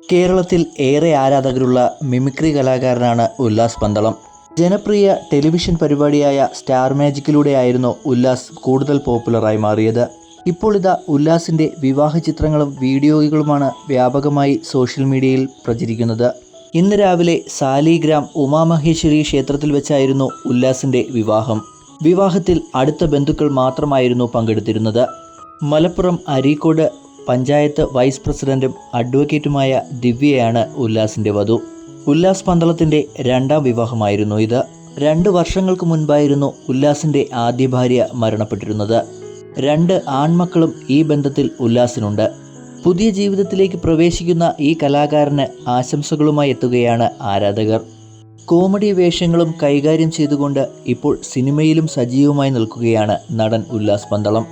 കേരളത്തിൽ ഏറെ ആരാധകരുള്ള മിമിക്രി കലാകാരനാണ് ഉല്ലാസ് പന്തളം. ജനപ്രിയ ടെലിവിഷൻ പരിപാടിയായ സ്റ്റാർ മാജിക്കിലൂടെയായിരുന്നു ഉല്ലാസ് കൂടുതൽ പോപ്പുലറായി മാറിയത്. ഇപ്പോൾ ഇതാ ഉല്ലാസിൻ്റെ വിവാഹ ചിത്രങ്ങളും വീഡിയോകളുമാണ് വ്യാപകമായി സോഷ്യൽ മീഡിയയിൽ പ്രചരിക്കുന്നത്. ഇന്ന് രാവിലെ സാലിഗ്രാം ഉമാമഹേശ്വരി ക്ഷേത്രത്തിൽ വെച്ചായിരുന്നു ഉല്ലാസിൻ്റെ വിവാഹം. വിവാഹത്തിൽ അടുത്ത ബന്ധുക്കൾ മാത്രമായിരുന്നു പങ്കെടുത്തിരുന്നത്. മലപ്പുറം അരീക്കോട് പഞ്ചായത്ത് വൈസ് പ്രസിഡന്റും അഡ്വക്കേറ്റുമായ ദിവ്യയാണ് ഉല്ലാസിൻ്റെ വധു. ഉല്ലാസ് പന്തളത്തിൻ്റെ രണ്ടാം വിവാഹമായിരുന്നു ഇത്. 2 വർഷങ്ങൾക്ക് മുൻപായിരുന്നു ഉല്ലാസിൻ്റെ ആദ്യ ഭാര്യ മരണപ്പെട്ടിരുന്നത്. 2 ആൺമക്കളും ഈ ബന്ധത്തിൽ ഉല്ലാസിനുണ്ട്. പുതിയ ജീവിതത്തിലേക്ക് പ്രവേശിക്കുന്ന ഈ കലാകാരന് ആശംസകളുമായി എത്തുകയാണ് ആരാധകർ. കോമഡി വേഷങ്ങളും കൈകാര്യം ചെയ്തുകൊണ്ട് ഇപ്പോൾ സിനിമയിലും സജീവമായി നിൽക്കുകയാണ് നടൻ ഉല്ലാസ് പന്തളം.